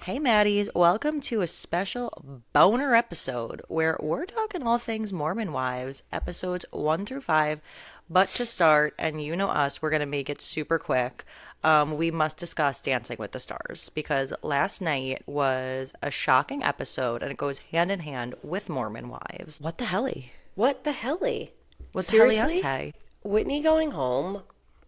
Hey, Maddies, welcome to a special boner episode where we're talking all things Mormon Wives, episodes 1 through 5. But to start, and you know us, we're going to make it super quick. We must discuss Dancing with the Stars because last night was a shocking episode and it goes hand in hand with Mormon Wives. What the helly? What the helly? What the Seriously? heliante? Whitney going home?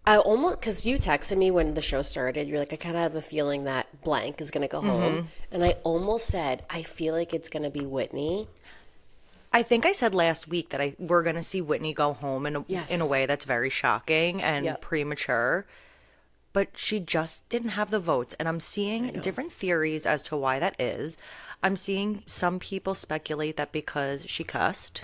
I almost, because you texted me when the show started, you're like, I kind of have a feeling that blank is going to go home. And I almost said, I feel like it's going to be Whitney. I think I said last week that we're going to see Whitney go home in a Yes. way that's very shocking and Yep. premature. But she just didn't have the votes. And I'm I seeing know. different theories as to why that is. I'm seeing some people speculate that because she cussed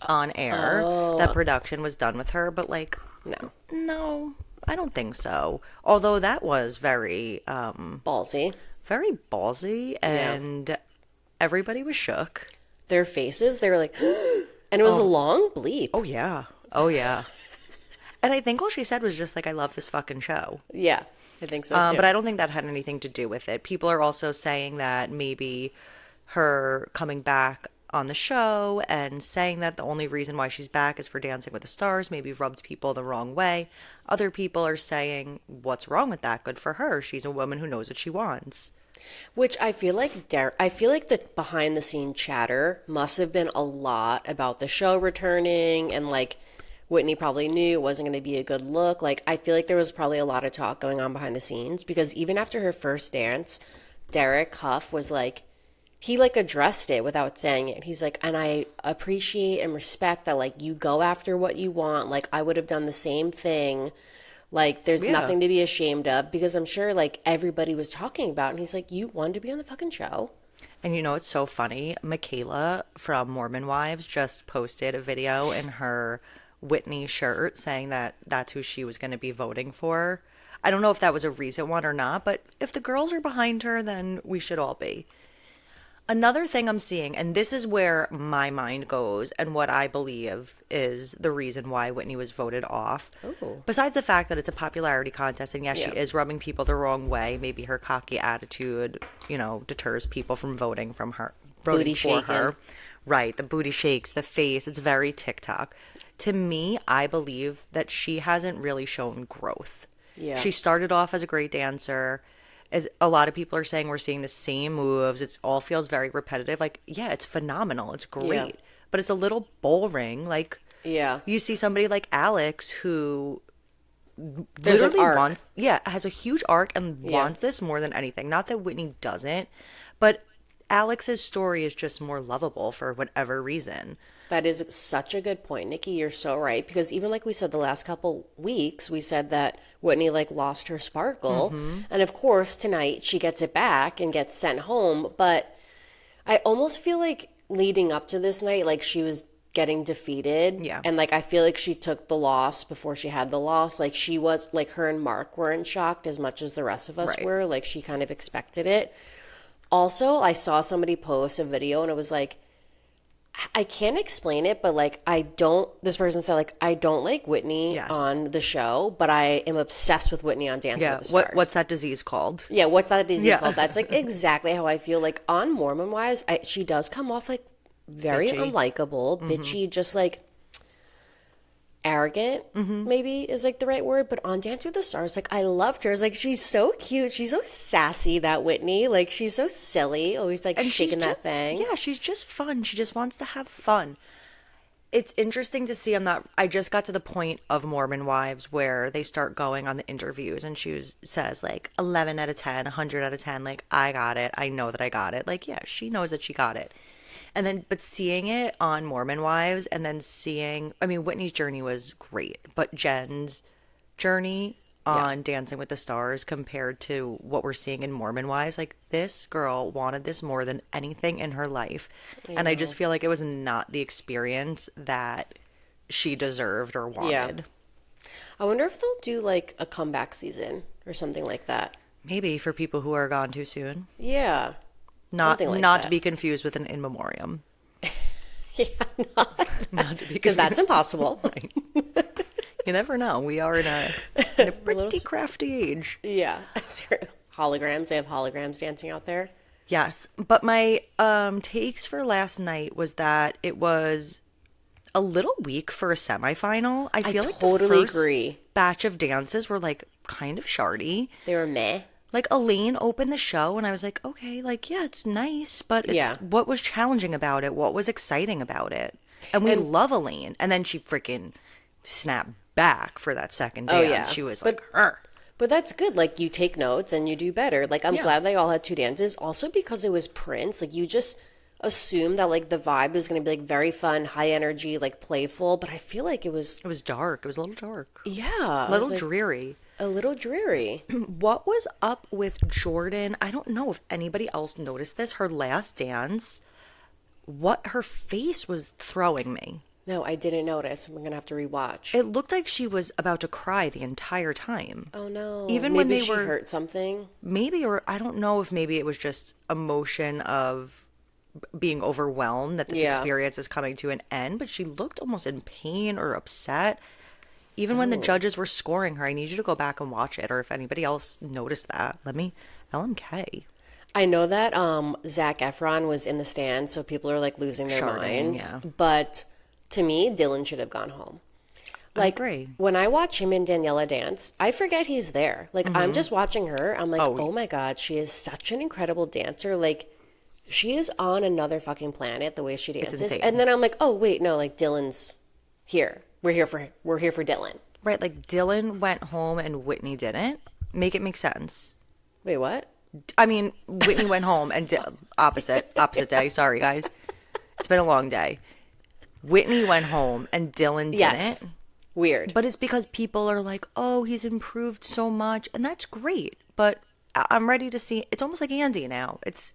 on air, that production was done with her. But, like, No. no, I don't think so. Although that was very, Ballsy. very ballsy Yeah. and everybody was shook. Their faces, they were like, and it was a long bleep. Oh, yeah. Oh, yeah. And I think all she said was just like, I love this fucking show. Yeah, I think so too. But I don't think that had anything to do with it. People are also saying that maybe her coming back on the show and saying that the only reason why she's back is for Dancing with the Stars maybe rubbed people the wrong way. Other people are saying, what's wrong with that? Good for her. She's a woman who knows what she wants. Which I feel like I feel like the behind the scene chatter must have been a lot about the show returning, and like Whitney probably knew it wasn't going to be a good look. Like I feel like there was probably a lot of talk going on behind the scenes because even after her first dance, Derek Huff was like he like addressed it without saying it. He's like, and I appreciate and respect that like you go after what you want. Like I would have done the same thing. Like, there's Yeah. nothing to be ashamed of because I'm sure, like, everybody was talking about it. And he's like, you wanted to be on the fucking show. And you know, it's so funny. Michaela from Mormon Wives just posted a video in her Whitney shirt saying that that's who she was going to be voting for. I don't know if that was a recent one or not, but if the girls are behind her, then we should all be. Another thing I'm seeing, and this is where my mind goes and what I believe is the reason why Whitney was voted off. Oh. Besides the fact that it's a popularity contest, and yes, she Yeah. is rubbing people the wrong way. Maybe her cocky attitude, deters people from voting Booty for her. shaking. Right, the booty shakes, the face, it's very TikTok. To me, I believe that she hasn't really shown growth. Yeah. She started off as a great dancer. As a lot of people are saying, we're seeing the same moves. It all feels very repetitive. Like, yeah, it's phenomenal. It's great. Yeah. But it's a little boring. Like, Yeah. you see somebody like Alex who There's an literally arc. has a huge arc and Yeah. wants this more than anything. Not that Whitney doesn't, but Alex's story is just more lovable for whatever reason. That is such a good point, Nikki. You're so right. Because even like we said the last couple weeks, we said that Whitney like lost her sparkle. And of course, tonight she gets it back and gets sent home. But I almost feel like leading up to this night, like she was getting defeated. Yeah. And like I feel like she took the loss before she had the loss. Like she was like her and Mark weren't shocked as much as the rest of us Right. were. Like she kind of expected it. Also, I saw somebody post a video and it was like, I can't explain it, but like this person said like I don't like Whitney Yes. on the show, but I am obsessed with Whitney on Dancing Yeah. with the Stars. What's that disease called? Yeah, what's that disease Yeah. called? That's like exactly how I feel. Like on Mormon Wives, she does come off like very Bitchy. unlikable, bitchy, just like arrogant, maybe is like the right word. But on Dance with the Stars, like I loved her. It's like she's so cute, she's so sassy. That Whitney, like she's so silly, always like And she's shaking that just, thing. Yeah, she's just fun. She just wants to have fun. It's interesting to see. I just got to the point of Mormon Wives where they start going on the interviews and says like 11 out of 10, 100 out of 10, like I got it. I know that I got it. Like, yeah, she knows that she got it. And then, but seeing it on Mormon Wives and then Whitney's journey was great, but Jen's journey on Dancing with the Stars compared to what we're seeing in Mormon Wives, like this girl wanted this more than anything in her life. And I just feel like it was not the experience that she deserved or wanted. I wonder if they'll do like a comeback season or something like that. Maybe for people who are gone too soon. Yeah. Not Something like not that. to be confused with an in memoriam. Yeah, Not to be because that's confused. impossible. Right. You never know. We are in a pretty crafty age. Yeah, holograms. They have holograms dancing out there. Yes, but my takes for last night was that it was a little weak for a semifinal. I I feel like the totally first agree. batch of dances were like kind of shardy. They were meh. Like Elaine opened the show and I was like, okay, like yeah, it's nice, but it's Yeah. what was challenging about it? What was exciting about it? And we And love Elaine. And then she freaking snapped back for that second oh dance. yeah, She was like, but her. but that's good. Like you take notes and you do better. Like I'm Yeah. glad they all had two dances. Also because it was Prince. Like you just assume that like the vibe is going to be like very fun, high energy, like playful. But I feel like it was It was dark. It was a little dark. yeah, A it was little like dreary. a little dreary. What was up with Jordan? I don't know if anybody else noticed this. Her last dance, what her face was throwing me. No, I didn't notice. I'm gonna have to rewatch. It looked like she was about to cry the entire time. Oh no. Even when Maybe they she were hurt something. maybe, or I don't know if maybe it was just emotion of being overwhelmed that this Yeah. experience is coming to an end, but she looked almost in pain or upset. Even when the Oh. judges were scoring her, I need you to go back and watch it, or if anybody else noticed that, let me, LMK. I know that Zac Efron was in the stands, so people are like losing their Sharding, minds. yeah. But to me, Dylan should have gone home. I Like agree. when I watch him and Daniela dance, I forget he's there. Like I'm just watching her. I'm like, Oh. oh my God, she is such an incredible dancer. Like she is on another fucking planet the way she dances. insane. And then I'm like, oh wait, no, like Dylan's here. We're here for Dylan. Right, like Dylan went home and Whitney didn't. Make it make sense. Wait, what? I mean, Whitney went home and opposite day. Sorry, guys. It's been a long day. Whitney went home and Dylan Yes. didn't. Weird. But it's because people are like, oh, he's improved so much. And that's great. But I'm ready to see. It's almost like Andy now. It's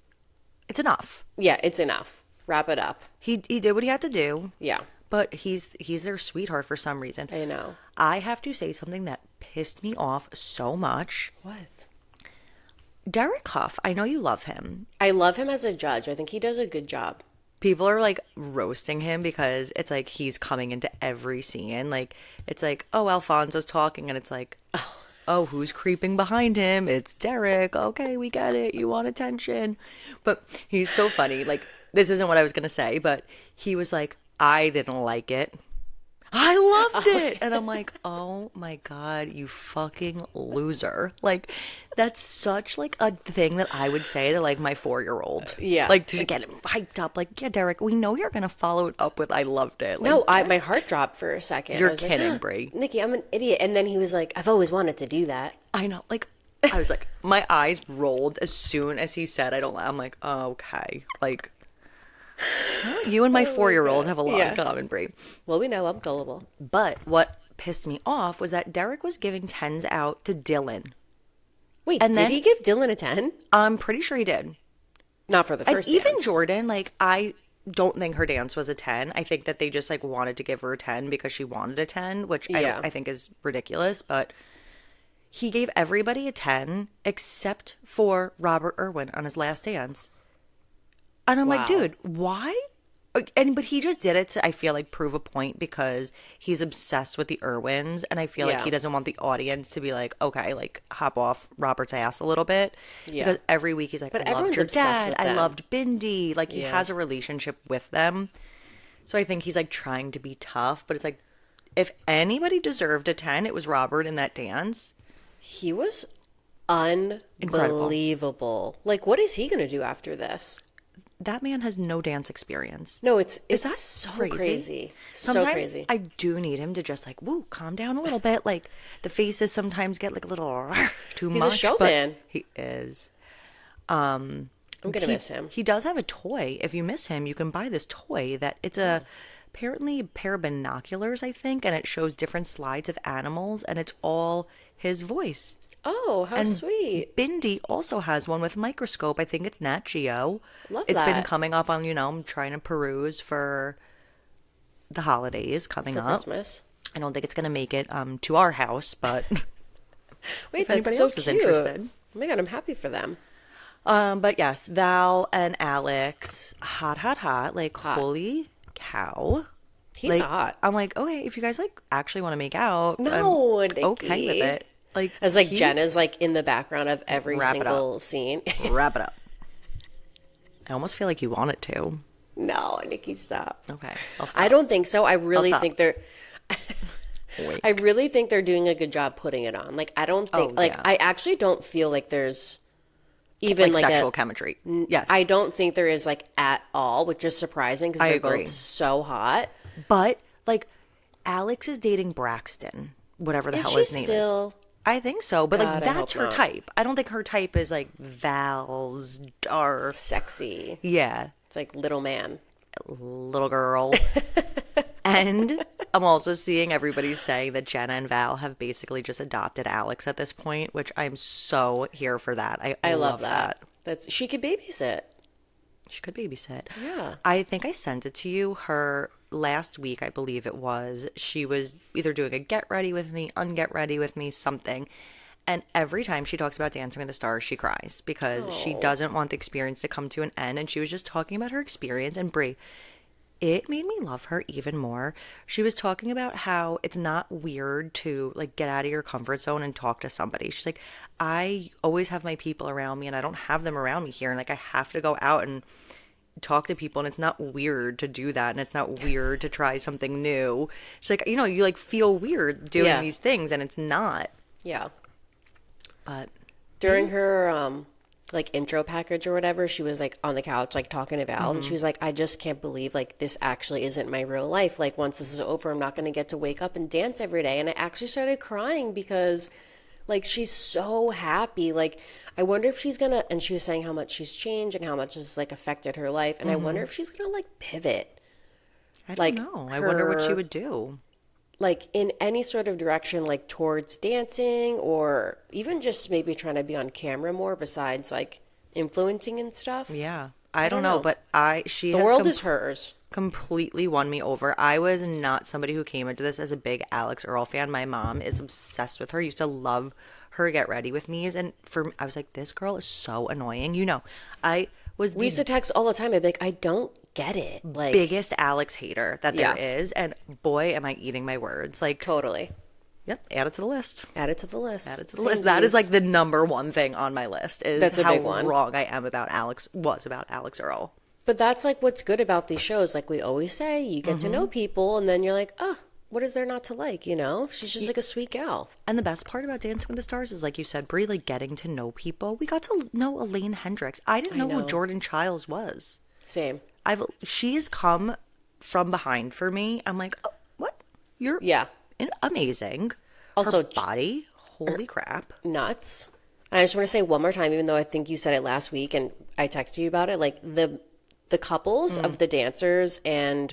enough. Yeah, it's enough. Wrap it up. He did what he had to do. Yeah, But he's their sweetheart for some reason. I know. I have to say something that pissed me off so much. What? Derek Huff, I know you love him. I love him as a judge. I think he does a good job. People are like roasting him because it's like he's coming into every scene. Like it's like, oh, Alfonso's talking, and it's like, oh, who's creeping behind him? It's Derek. Okay, we get it. You want attention. But he's so funny. Like, this isn't what I was gonna say, but he was like, I didn't like it. I loved it. And I'm like, oh my God, you fucking loser. Like, that's such like a thing that I would say to like my 4-year-old. Yeah. Like to get him hyped up. Like, yeah, Derek, we know you're gonna follow it up with I loved it. Like, No, my heart dropped for a second. You're I was like, kidding, Brie. Nikki, I'm an idiot. And then he was like, I've always wanted to do that. I know. Like, I was like, my eyes rolled as soon as he said I don't. I'm like, oh, okay. Like, well, you and my 4-year-old have a lot in Yeah. common, Brie. Well, we know I'm gullible. But what pissed me off was that Derek was giving 10s out to Dylan. Wait, And did then- he give Dylan a 10? I'm pretty sure he did. Not for the And first even dance. Jordan, like, I don't think her dance was a 10. I think that they just, like, wanted to give her a 10 because she wanted a 10, which Yeah. I think is ridiculous. But he gave everybody a 10 except for Robert Irwin on his last dance. And I'm like, Wow. dude, why? But he just did it to, I feel like, prove a point because he's obsessed with the Irwins. And I feel like Yeah. he doesn't want the audience to be like, okay, like, hop off Robert's ass a little bit. Yeah. Because every week he's like, But I loved everyone's your obsessed dad. with I them. loved Bindi. Like, he Yeah. has a relationship with them. So I think he's, like, trying to be tough. But it's like, if anybody deserved a 10, it was Robert in that dance. He was unbelievable. Like, what is he going to do after this? That man has no dance experience. No, it's Is that so crazy? crazy. Sometimes So crazy. I do need him to just like, woo, calm down a little bit. Like the faces sometimes get like a little too He's a much. showman. But he is. I'm gonna miss him. He does have a toy. If you miss him, you can buy this toy that it's a apparently a pair of binoculars, I think, and it shows different slides of animals, and it's all his voice. Oh, how sweet. Bindi also has one with microscope. I think it's Nat Geo. Love It's been that. coming up on, I'm trying to peruse for the holidays coming For up. Christmas. I don't think it's going to make it to our house, but Wait, if that's anybody so else is cute. interested. Oh my God, I'm happy for them. But yes, Val and Alex, hot, hot, hot. Like, holy cow. He's Like, hot. I'm like, okay, if you guys like actually want to make out, No, I'm okay with Nikki. it. Like As like Jenna's like in the background of every wrap it up. single scene. Wrap it up. I almost feel like you want it to. No, Nikki, stop. Okay, I'll I stop. don't think so. I I'll really stop. think they're I Wink. really think they're doing a good job putting it on. Like I don't think Oh like yeah. I actually don't feel like there's even Like like a sexual chemistry. Yes, I don't think there is like at all, which is surprising because I they're both agree. so hot. But like Alex is dating Braxton, whatever the Is hell she his name is. still? I think so, but like God, I that's hope her not. type. I don't think her type is like Val's dark. Sexy. Yeah, It's like little man. little girl. And I'm also seeing everybody saying that Jenna and Val have basically just adopted Alex at this point, which I'm so here for that. I I love love that. that. That's she could babysit. She could babysit. Yeah. I think I sent it to you. Her last week, I believe it was, she was either doing a get ready with me, unget ready with me, something. And every time she talks about Dancing with the Stars, she cries because she Oh. doesn't want the experience to come to an end. And she was just talking about her experience. And Brie, it made me love her even more. She was talking about how it's not weird to like get out of your comfort zone and talk to somebody. She's like, I always have my people around me and I don't have them around me here. And like, I have to go out and talk to people and it's not weird to do that and it's not weird to try something new. She's like, you like feel weird doing Yeah. these things and it's not. Yeah. But During her like intro package or whatever, she was like on the couch like talking to Val and she was like, I just can't believe like this actually isn't my real life. Like once this is over, I'm not gonna get to wake up and dance every day. And I actually started crying because like she's so happy. Like I wonder if she's gonna and she was saying how much she's changed and how much has like affected her life. And I wonder if she's gonna like pivot. I don't Like know. I wonder what she her would do. like in any sort of direction like towards dancing or even just maybe trying to be on camera more besides like influencing and stuff. Yeah. I don't don't know, know. but she The has world is hers. completely won me over. I was not somebody who came into this as a big Alex Earl fan. My mom is obsessed with her. Used to love her get ready with me's, and I was like, this girl is so annoying. I was We used the to text all the time. I'd be like, I don't get it. Like, biggest Alex hater that there Yeah. is, and boy, am I eating my words. Like, totally. yep, add it to the list. Add it to the list. Add it to the list. That is like the number one thing on my list is That's a how big one. wrong I am about Alex Earl. But that's like what's good about these shows. Like we always say, you get to know people and then you're like, oh, what is there not to like? You know, she's just like a sweet gal. And the best part about Dancing with the Stars is, like you said, Brie, like getting to know people. We got to know Elaine Hendricks. I didn't know who know. Jordan Childs was. Same. She's come from behind for me. I'm like, oh, what? You're Yeah. amazing. Also, Her body, holy crap. nuts. And I just want to say one more time, even though I think you said it last week and I texted you about it, like the couples of the dancers and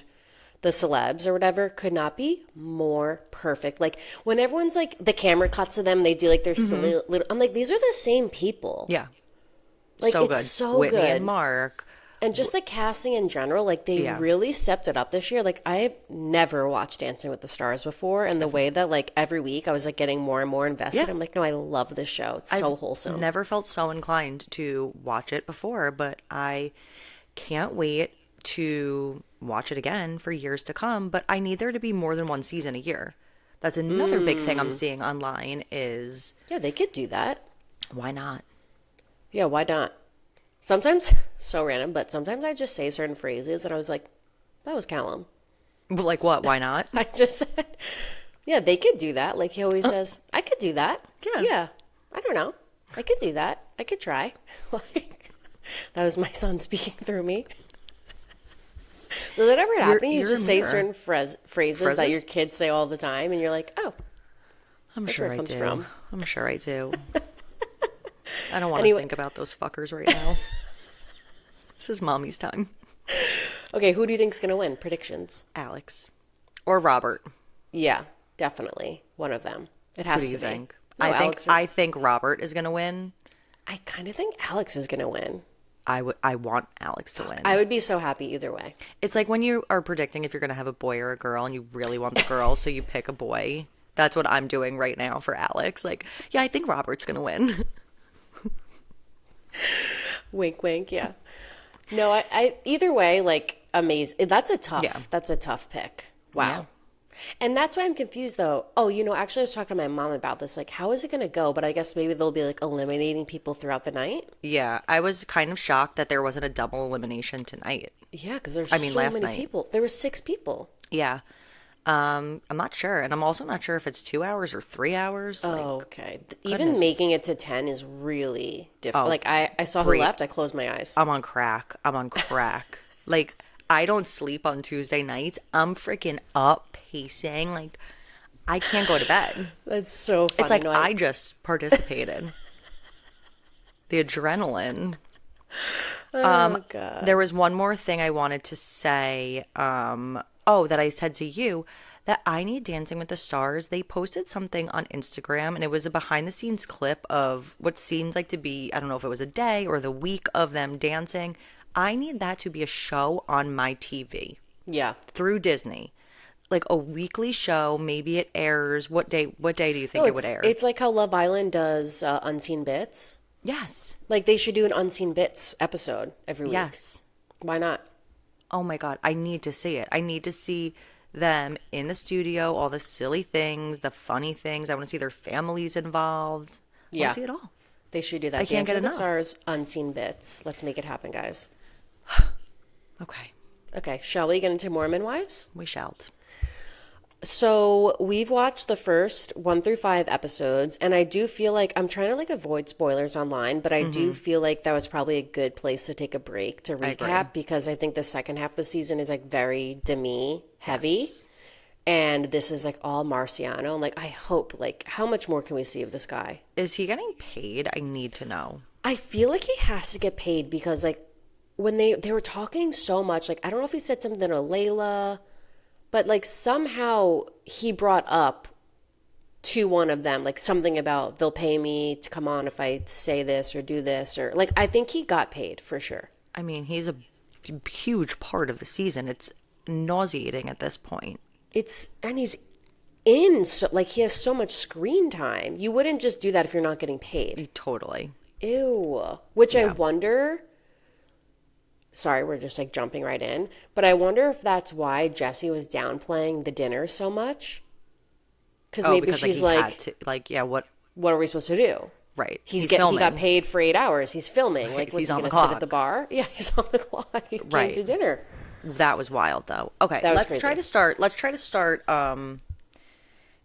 the celebs or whatever could not be more perfect. Like when everyone's like the camera cuts to them, they do like their silly little. I'm like, these are the same people. Yeah. Like So it's good. so Whitney good. and Mark. And just the casting in general, like they Yeah. really stepped it up this year. Like I've never watched Dancing with the Stars before, and the way that like every week I was like getting more and more invested. Yeah. I'm like, no, I love this show. It's so wholesome. Never felt so inclined to watch it before, but I can't wait to watch it again for years to come. But I need there to be more than one season a year. That's another big thing I'm seeing online is Yeah, they could do that. why not? Yeah, why not? Sometimes, so random, but sometimes I just say certain phrases and I was like, that was Callum. Like what? Why not? I just said, yeah, they could do that. Like he always says, I could do that. Yeah. Yeah. I don't know. I could do that. I could try. Like, that was my son speaking through me. Does that ever happen? You you're just a say mirror. certain phrases that Phrases? your kids say all the time and you're like, oh, I'm That's sure where it I comes do. from. I'm sure I do. I don't want to Anyway. think about those fuckers right now. This is mommy's time. okay, who do you think's going to win? Predictions. Alex. Or Robert. Yeah, definitely. One of them. It Who has do to you be. think? No, Alex I think Robert is gonna win. I kind of think Alex is going to win. I want Alex to win. I would be so happy either way. It's like when you are predicting if you're gonna have a boy or a girl and you really want the girl, so you pick a boy. That's what I'm doing right now for Alex. Like, yeah, I think Robert's gonna win. Wink, wink. Yeah. No, I either way, like amazing. That's a tough. Yeah. That's a tough pick. Wow. Yeah. And that's why I'm confused though. Oh, actually I was talking to my mom about this. Like, how is it going to go? But I guess maybe they'll be like eliminating people throughout the night. Yeah, I was kind of shocked that there wasn't a double elimination tonight. Yeah, because there's I mean, so last many night. people. There were 6 people. Yeah. I'm not sure. And I'm also not sure if it's 2 hours or 3 hours. Like, Oh, okay. Even goodness. making it to 10 is really different. Oh, Like, I saw who great. left. I closed my eyes. I'm on crack. I'm on crack. Like, I don't sleep on Tuesday nights. I'm freaking up pacing. Like, I can't go to bed. That's so It's funny. like No, I. I just participated. The adrenaline. Oh, There God. was one more thing I wanted to say. Oh, that I said to you that I need Dancing with the Stars. They posted something on Instagram and it was a behind the scenes clip of what seems like to be, I don't know if it was a day or the week of them dancing. I need that to be a show on my TV Yeah. through Disney. Like a weekly show, maybe it airs. What day do you No, think it would air? it's like how Love Island does Unseen Bits. Yes. Like, they should do an Unseen Bits episode every week. Yes. Why not? Oh my God, I need to see it. I need to see them in the studio, all the silly things, the funny things. I want to see their families involved. I want Yeah. to see it all. They should do I that. can't Dancing get with the enough. Stars, Unseen Bits. Let's make it happen, guys. Okay, Okay, shall we get into Mormon Wives? we shall. So we've watched the first 1 through 5 episodes, and I do feel like I'm trying to like avoid spoilers online, but I do feel like that was probably a good place to take a break to I agree. recap because I think the second half of the season is like very Demi heavy, Yes. and this is like all Marciano. And like I hope like how much more can we see of this guy? Is he getting paid? I need to know. I feel like he has to get paid because like when they were talking so much, like I don't know if he said something to Layla, but like somehow he brought up to one of them like something about they'll pay me to come on if I say this or do this or like I think he got paid for sure. I mean, he's a huge part of the season. It's nauseating at this point. It's and he's in so like he has so much screen time. You wouldn't just do that if you're not getting paid. Totally. Ew. Which I Yeah. wonder. Sorry, we're just like jumping right in. But I wonder if that's why Jesse was downplaying the dinner so much. Because Oh, maybe because like she's he had like, to. Like, yeah. What? what are we supposed to do? Right. He's He's get he got filming. paid for 8 hours. He's filming. Right. Like, what's He's he on gonna the sit at the clock. bar? Yeah, he's on the clock. He came Right. to dinner. That was wild, though. Okay, That was let's try crazy. to start. Let's try to start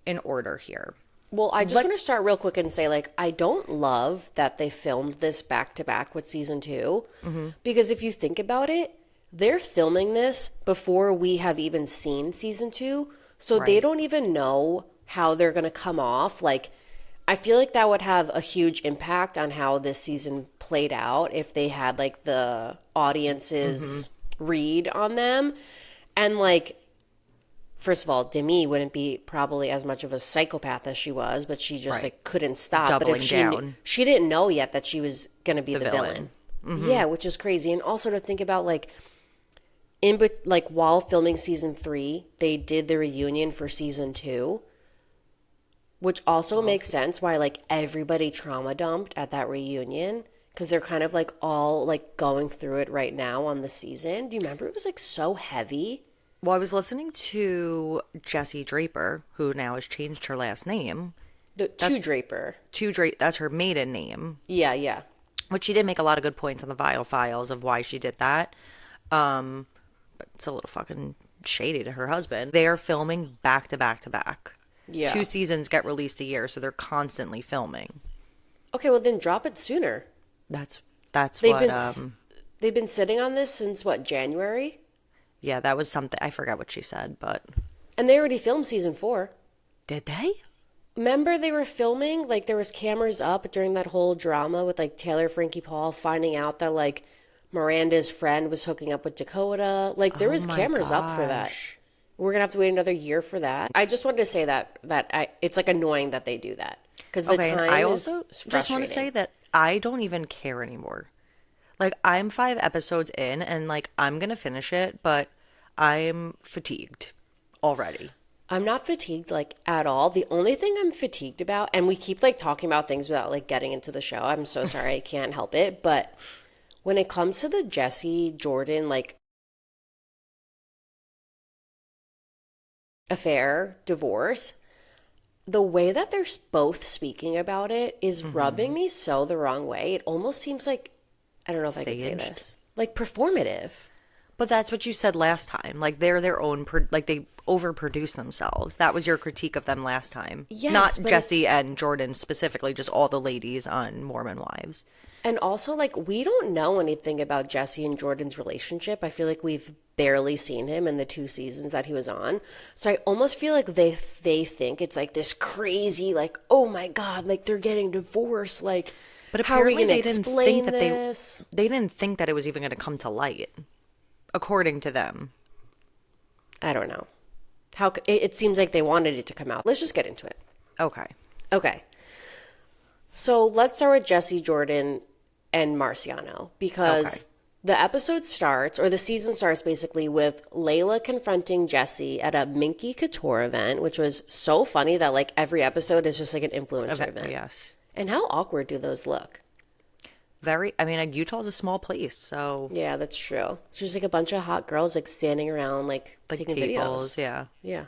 in order here. Well, I just Let want to start real quick and say, like, I don't love that they filmed this back to back with season 2. Because if you think about it, they're filming this before we have even seen season 2. So they Right. don't even know how they're going to come off. Like, I feel like that would have a huge impact on how this season played out if they had, like, the audience's read on them. And, like, first of all, Demi wouldn't be probably as much of a psychopath as she was, but she just Right. like couldn't stop. But if Doubling down. she didn't know yet that she was gonna be The the villain. villain. Yeah, which is crazy. And also to think about like like while filming season 3, they did the reunion for season 2, which also makes sense why like everybody trauma dumped at that reunion because they're kind of like all like going through it right now on the season. Do you remember it was like so heavy? Well, I was listening to Jessie Draper, who now has changed her last name The two Draper. to Drape. That's her maiden name, Yeah, yeah. which she did make a lot of good points on the Vital Files of why she did that. But it's a little fucking shady to her husband. They are filming back to back to back. Yeah. 2 seasons get released a year, so they're constantly filming. Okay, well then drop it sooner. That's They've what been they've been sitting on this since what, January? yeah, that was something I forgot what she said, but And they already filmed season 4. did they? Remember they were filming like there was cameras up during that whole drama with like Taylor Frankie Paul finding out that like Miranda's friend was hooking up with Dakota. Like there was Oh my cameras up for that. gosh. We're gonna have to wait another year for that. I just wanted to say it's like annoying that they do that because the Okay, and time I is also just want frustrating. to say that I don't even care anymore. Like I'm 5 episodes in and like I'm gonna finish it, but I'm fatigued already. I'm not fatigued like at all. The only thing I'm fatigued about, and we keep like talking about things without like getting into the show. I'm so sorry, I can't help it. But when it comes to the Jesse Jordan like affair, divorce, the way that they're both speaking about it is rubbing Mm-hmm. me so the wrong way. It almost seems like, I don't know if I could say Staged. this, like performative. But that's what you said last time. Like they're their own, like they overproduce themselves. That was your critique of them last time. Yes, Not but it, Jesse and Jordan specifically, just all the ladies on Mormon Wives. and also like we don't know anything about Jesse and Jordan's relationship. I feel like we've barely seen him in the 2 seasons that he was on. So I almost feel like they think it's like this crazy like, "Oh my God, like they're getting divorced. Like But how are we apparently going to they didn't think explain that this?" they didn't think that it was even going to come to light, according to them. I don't know. It seems like they wanted it to come out. Let's just get into it. Okay. Okay. So let's start with Jesse, Jordan, and Marciano Okay. because the episode starts, or the season starts basically with Layla confronting Jesse at a Minky Couture event, which was so funny that like every episode is just like an influencer event. Yes. And how awkward do those look? Very, I mean, like, Utah's a small place, so Yeah, that's true. It's just like a bunch of hot girls like standing around like like taking tables, videos. yeah. Yeah.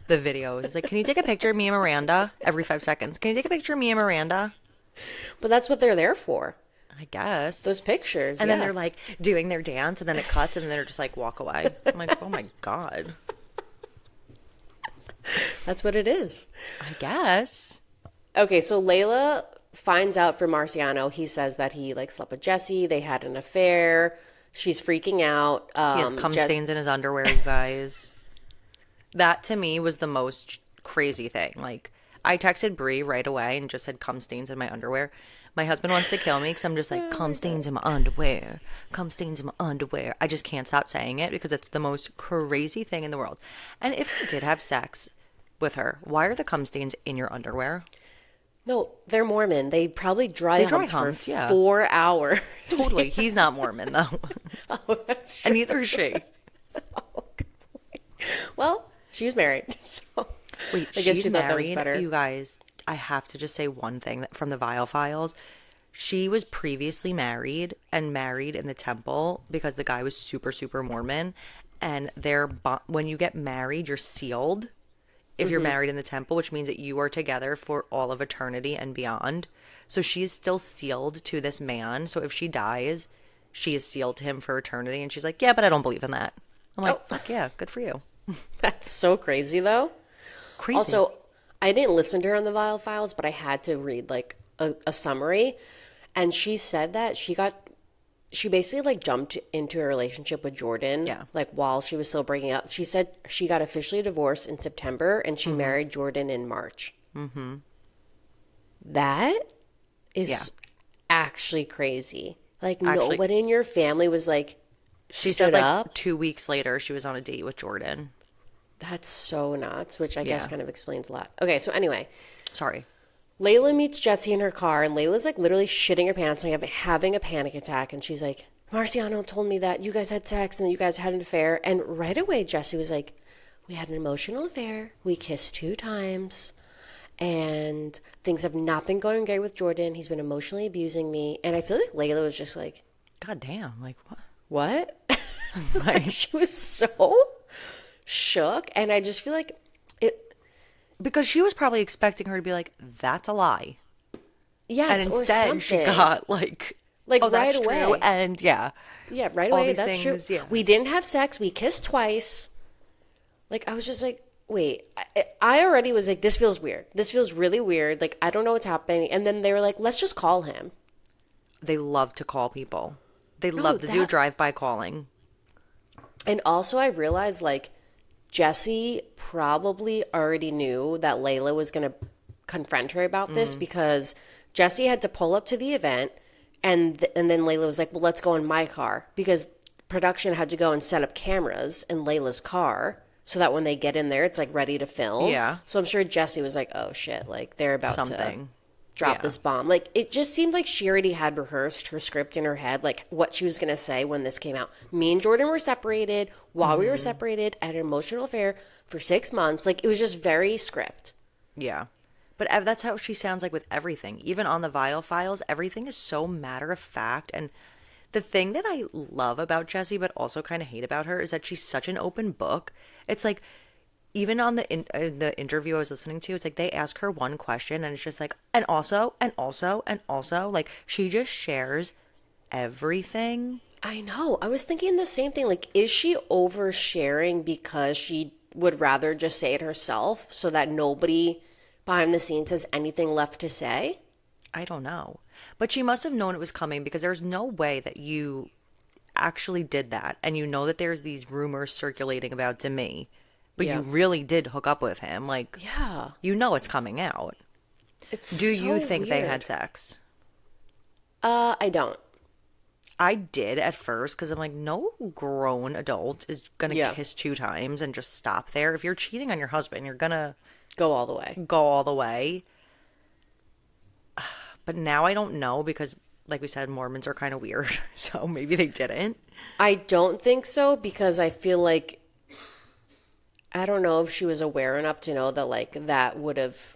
The videos. It's like, can you take a picture of me and Miranda every 5 seconds? Can you take a picture of me and Miranda? But that's what they're there for. I guess. Those pictures, And then yeah. they're like doing their dance, and then it cuts, and then they're just like walk away. I'm like, oh my God. That's what it is. I guess. Okay, so Layla finds out from Marciano. He says that he like slept with Jesse. They had an affair. She's freaking out. He has cum stains in his underwear, you guys. That to me was the most crazy thing. Like, I texted Bree right away and just said cum stains in my underwear. My husband wants to kill me because I'm just like, cum stains in my underwear. Cum stains in my underwear. I just can't stop saying it because it's the most crazy thing in the world. And if he did have sex with her, why are the cum stains in your underwear? No, they're Mormon. They probably dry They dry humped for humped, yeah. 4 hours. Totally. He's not Mormon, though. Oh, that's And true. neither is she. Oh, good point. Well, she was married, so Wait, I guess she's she thought that was married? better. You guys, I have to just say one thing from the Vile Files. She was previously married and married in the temple because the guy was super, super Mormon. And when you get married, you're sealed if you're married in the temple, which means that you are together for all of eternity and beyond. So she's still sealed to this man. So if she dies, she is sealed to him for eternity. And she's like, yeah, but I don't believe in that. I'm like, Oh, fuck yeah, good for you. that's so crazy, though. Crazy. Also, I didn't listen to her on the Vile Files, but I had to read like a summary. And she said that she basically like jumped into a relationship with Jordan, Yeah. like while she was still breaking up. She said she got officially divorced in September and she married Jordan in March. Mm-hmm. That is Yeah. actually crazy. Like Actually, nobody in your family was like she stood said like up. 2 weeks later she was on a date with Jordan. That's so nuts, which I guess Yeah. kind of explains a lot. Okay, so anyway, Sorry. Layla meets Jesse in her car, and Layla's like literally shitting her pants and having a panic attack. And she's like, Marciano told me that you guys had sex and that you guys had an affair. And right away, Jesse was like, we had an emotional affair. We kissed 2 times. And things have not been going great with Jordan. He's been emotionally abusing me. And I feel like Layla was just like, God damn. Like, what? what? Like, She was so shook. And I just feel like it, because she was probably expecting her to be like, that's a lie. yes, And or instead she something. got like, Like, oh, that's right away. true. And yeah. Yeah, right All away. these That's things, true. yeah. We didn't have sex. We kissed twice. Like, I was just like, wait. I already was like, this feels weird. This feels really weird. Like, I don't know what's happening. And then they were like, let's just call him. They love to call people. They No, love to do that- drive-by calling. And also, I realized, like, Jesse probably already knew that Layla was going to confront her about this because Jesse had to pull up to the event. And then Layla was like, well, let's go in my car because production had to go and set up cameras in Layla's car so that when they get in there, it's like ready to film. Yeah. So I'm sure Jesse was like, oh shit, like they're about to Something. drop Yeah. this bomb. Like it just seemed like she already had rehearsed her script in her head, like what she was going to say when this came out. Me and Jordan were separated. While we were separated, I had an emotional affair for 6 months. Like it was just very script. Yeah. But that's how she sounds like with everything. Even on the Vile Files, everything is so matter of fact. And the thing that I love about Jessie, but also kind of hate about her, is that she's such an open book. It's like, even on the interview I was listening to, it's like they ask her one question and it's just like, and also, and also, and also, like she just shares everything. I know. I was thinking the same thing. Like, is she oversharing because she would rather just say it herself so that nobody behind the scenes has anything left to say? I don't know. But she must have known it was coming because there's no way that you actually did that and you know that there's these rumors circulating about Demi, but you Yeah. really did hook up with him. Like, Yeah. you know it's coming out. It's Do you so think they had weird. sex? I don't. I did at first because I'm like, no grown adult is gonna Yeah. kiss two times and just stop there. If you're cheating on your husband, you're gonna Go all the way. go all the way. But now I don't know because, like we said, Mormons are kind of weird. So maybe they didn't. I don't think so because I feel like I don't know if she was aware enough to know that like that would have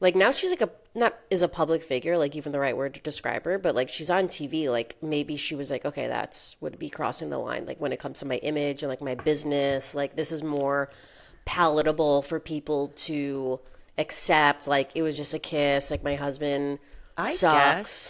like now she's like a not is a public figure, like even the right word to describe her, but like she's on TV, like maybe she was like, okay, that's would be crossing the line, like when it comes to my image and like my business, like this is more palatable for people to accept. Like it was just a kiss, like my husband I sucks.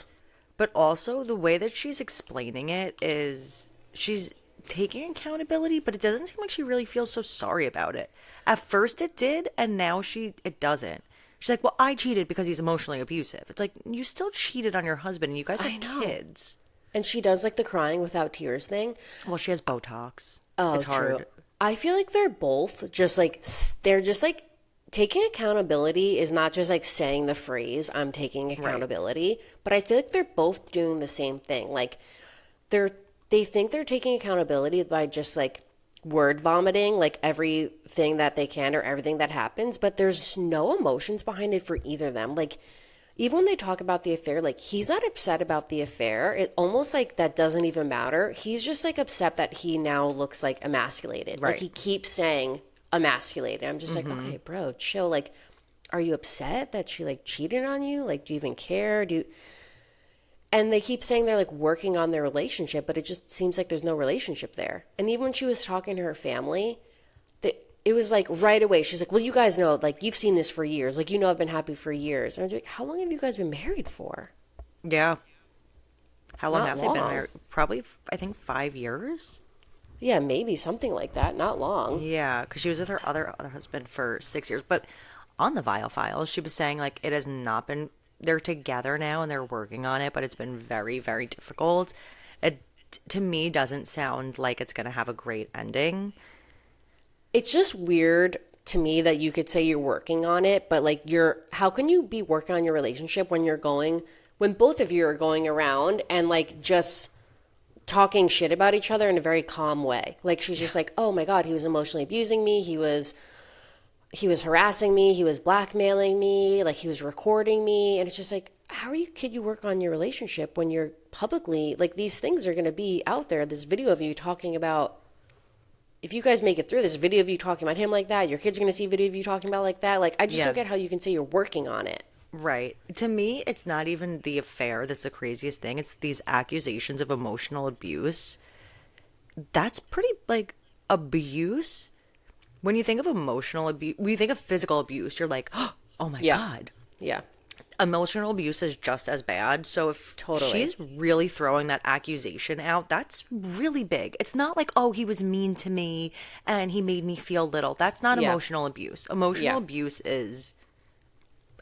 guess. But also, the way that she's explaining it is she's taking accountability, but it doesn't seem like she really feels so sorry about it. At first it did, and now it doesn't. She's like, well, I cheated because he's emotionally abusive. It's like, you still cheated on your husband, and you guys I have know. kids. And she does like the crying without tears thing. Well, she has Botox. Oh, It's true. hard. I feel like they're both just like they're just like taking accountability is not just like saying the phrase I'm taking Right. accountability, but I feel like they're both doing the same thing. Like they're they think they're taking accountability by just like word vomiting like everything that they can or everything that happens, but there's no emotions behind it for either of them. Like even when they talk about the affair, like he's not upset about the affair. It almost like that doesn't even matter. He's just like upset that he now looks like emasculated. Like Right. he keeps saying emasculated. I'm just like, okay, bro, chill. Like, are you upset that she like cheated on you? Like, do you even care? Do you... And they keep saying they're like working on their relationship, but it just seems like there's no relationship there. And even when she was talking to her family, it was like right away. She's like, well, you guys know, like, you've seen this for years. Like, you know, I've been happy for years. And I was like, how long have you guys been married for? Yeah. How long Not have they been long. married? Probably, I think, 5 years. Yeah, maybe something like that. Not long. Yeah, because she was with her other husband for 6 years. But on the Vile Files, she was saying like it has not been. They're together now and they're working on it, but it's been very, very difficult. It to me doesn't sound like it's gonna have a great ending. It's just weird to me that you could say you're working on it, but like how can you be working on your relationship when when both of you are going around and like just talking shit about each other in a very calm way. Like she's just like, "Oh my God, he was emotionally abusing me. He was harassing me. He was blackmailing me. Like he was recording me." And it's just like, could you work on your relationship when you're publicly like these things are going to be out there? This video of you talking about if you guys make it through this video of you talking about him like that, your kids are going to see a video of you talking about like that. Like I just Yeah, don't get how you can say you're working on it. right. To me, it's not even the affair that's the craziest thing. It's these accusations of emotional abuse. That's pretty like abuse. When you think of emotional abuse, when you think of physical abuse, you're like, oh my Yeah. God. Yeah. Emotional abuse is just as bad. So if Totally. she's really throwing that accusation out, that's really big. It's not like, oh, he was mean to me and he made me feel little. That's not Yeah. emotional abuse. Emotional Yeah. abuse is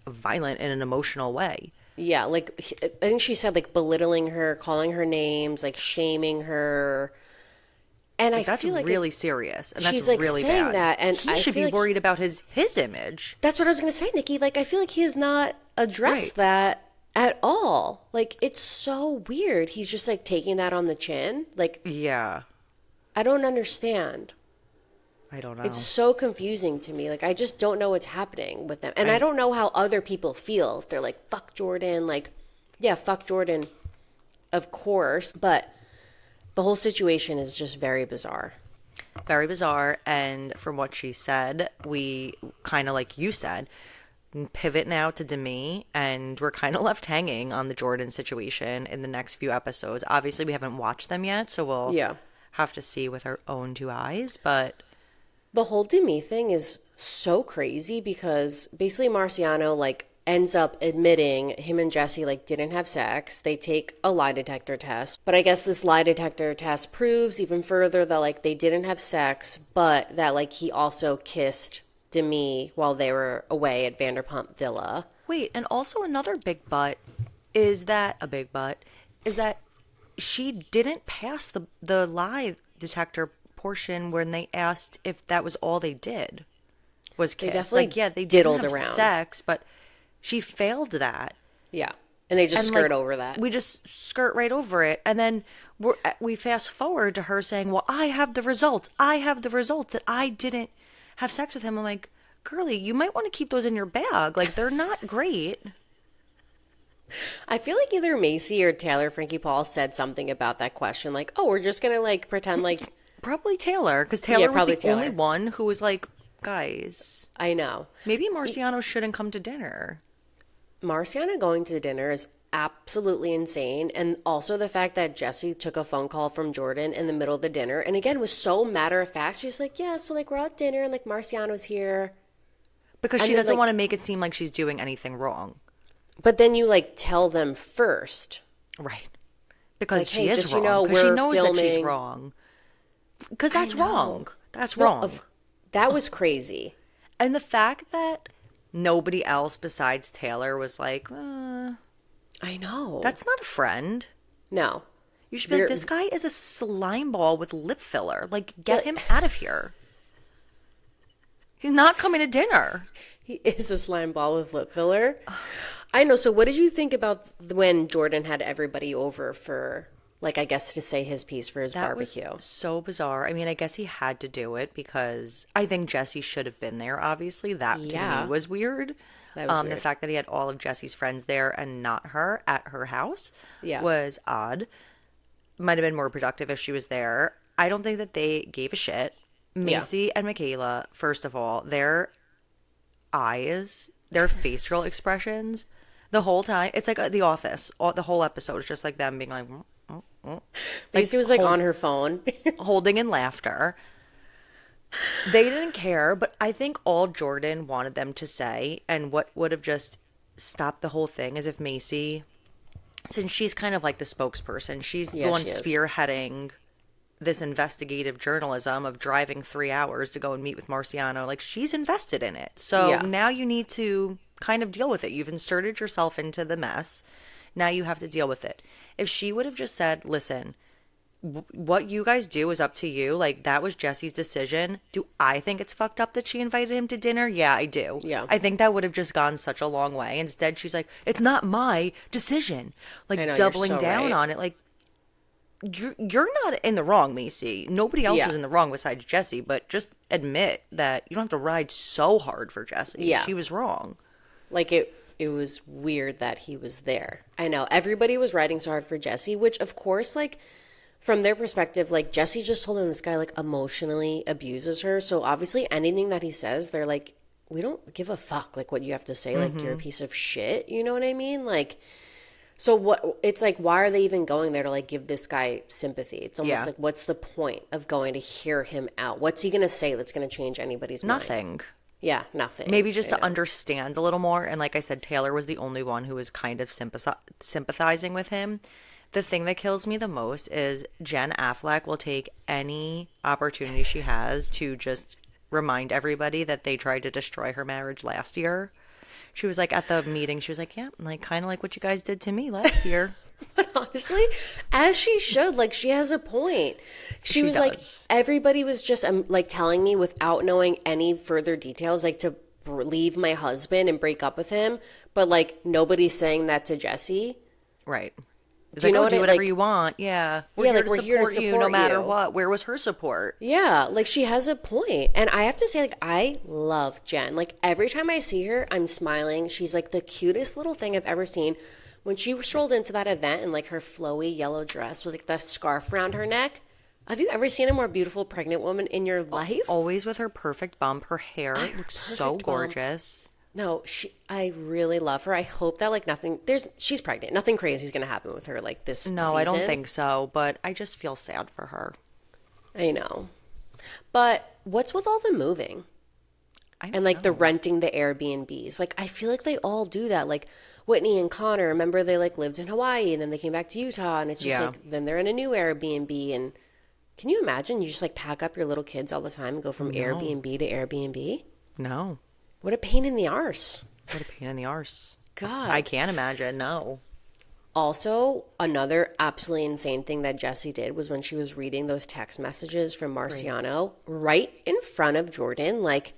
violent in an emotional way. Yeah, like I think she said like belittling her, calling her names, like shaming her. And I Like that's feel like really serious and that's she's like really saying bad. that and He I should feel be like worried about his image. that's what I was going to say, Nikki. Like I feel like he has not Right. addressed that at all. Like it's so weird. He's just like taking that on the chin. Like Yeah. I don't understand. I don't It's know. so confusing to me. Like I just don't know what's happening with them. And I I don't know how other people feel. If they're like fuck Jordan, like yeah, fuck Jordan, of course, but the whole situation is just very bizarre. Very bizarre. And from what she said, we kind of like you said, pivot now to Demi, and we're kind of left hanging on the Jordan situation in the next few episodes. Obviously, we haven't watched them yet, so we'll Yeah. have to see with our own two eyes. But The whole Demi thing is so crazy because basically Marciano like ends up admitting him and Jesse like didn't have sex. They take a lie detector test. But I guess this lie detector test proves even further that like they didn't have sex, but that like he also kissed Demi while they were away at Vanderpump Villa. Wait, and also another big but is that a big but is that she didn't pass the lie detector portion when they asked if that was all they did was They kiss. Like, definitely yeah, they didn't diddled have around. sex, but she failed that. Yeah. And they just And like skirt over that. we just skirt right over it, and then we fast forward to her saying, "Well, I have the results. I have the results that I didn't have sex with him." I'm like, "Girlie, you might want to keep those in your bag. Like they're not great." I feel like either Macy or Taylor Frankie Paul said something about that question. Like, oh, we're just going to like pretend like, Probably Taylor, because yeah, Taylor was probably the only Taylor. one who was like, "Guys, I know. maybe Marciano shouldn't come to dinner." Marciana going to dinner is absolutely insane. And also the fact that Jesse took a phone call from Jordan in the middle of the dinner and again was so matter of fact. She's like, yeah, so like we're at dinner and like Marciano's here. Because And she then doesn't like, want to make it seem like she's doing anything wrong. but then you like tell them first. Right. Like, Because she hey, is just, you wrong. know, Because she we're knows that she's filming. wrong. Because I that's know. wrong. That's No, wrong. of that was crazy. And the fact that nobody else besides Taylor was like, I know. that's not a friend. No. You should be like, There, this guy is a slime ball with lip filler. Like, get but him out of here. He's not coming to dinner. he is a slime ball with lip filler. I know. So, what did you think about when Jordan had everybody over for, like, I guess to say his piece for his That was barbecue? so bizarre. I mean, I guess he had to do it because I think Jesse should have been there, obviously. That to me Yeah, was weird. that was The weird. fact that he had all of Jesse's friends there and not her at her house Yeah, was odd. Might have been more productive if she was there. I don't think that they gave a shit. yeah. Macy and Michaela, first of all, their eyes, their facial expressions, the whole time, it's like The Office. The whole episode is just like them being like, like Macy was like on her phone. holding in laughter. They didn't care, but I think all Jordan wanted them to say, and what would have just stopped the whole thing, is if Macy, since she's kind of like the spokesperson, she's the Yeah, one she is. spearheading this investigative journalism of driving 3 hours to go and meet with Marciano. Like, she's invested in it. So Yeah, now you need to kind of deal with it. You've inserted yourself into the mess. Now you have to deal with it. If she would have just said, listen, what you guys do is up to you. Like, that was Jesse's decision. Do I think it's fucked up that she invited him to dinner? Yeah, I do. yeah. I think that would have just gone such a long way. Instead, she's like, it's not my decision. I Like, know you're doubling so down right. on it. Like, you're not in the wrong, Macy. Nobody else Yeah, was in the wrong besides Jesse, but just admit that you don't have to ride so hard for Jesse. yeah. She was wrong. Like it was weird that he was there. I know everybody was riding so hard for Jesse, which of course, like from their perspective, like Jesse just told him this guy like emotionally abuses her. So obviously anything that he says, they're like, we don't give a fuck like what you have to say, like you're a piece of shit. You know what I mean? Like so what it's like why are they even going there to like give this guy sympathy? It's almost Yeah. like what's the point of going to hear him out? What's he gonna say that's gonna change anybody's mind? Nothing. Yeah, nothing. Maybe just I to know. understand a little more. And like I said, Taylor was the only one who was kind of sympathizing with him. The thing that kills me the most is Jen Affleck will take any opportunity she has to just remind everybody that they tried to destroy her marriage last year. She was like at the meeting, she was like, yeah, like kind of like what you guys did to me last year. Honestly, as she should, like she has a point. She She was like, does. everybody was just like telling me without knowing any further details, like to leave my husband and break up with him, but like nobody's saying that to Jesse. Right. It's Do you like, know oh, what do I whatever like? you want. Yeah. We're Yeah, here like to we're here to support you no support matter you. what. Where was her support? Yeah, like she has a point. And I have to say, like, I love Jen. Like every time I see her, I'm smiling. She's like the cutest little thing I've ever seen. When she strolled into that event in like her flowy yellow dress with like the scarf around her neck, have you ever seen a more beautiful pregnant woman in your life? Always with her perfect bump. Her hair looks so Perfect bump. gorgeous. No, I really love her. I hope that like she's pregnant. Nothing crazy is gonna happen with her like this No, I don't season. think so, but I just feel sad for her. I know. But what's with all the moving I and don't like the know. renting the Airbnbs? Like I feel like they all do that. Like Whitney and Connor, remember they like lived in Hawaii and then they came back to Utah and it's just Yeah. like then they're in a new Airbnb and can you imagine you just like pack up your little kids all the time and go from No. Airbnb to Airbnb? No. What a pain in the arse. What a pain in the arse. I God. can't imagine. No. Also, another absolutely insane thing that Jessie did was when she was reading those text messages from Right. Marciano right in front of Jordan, like,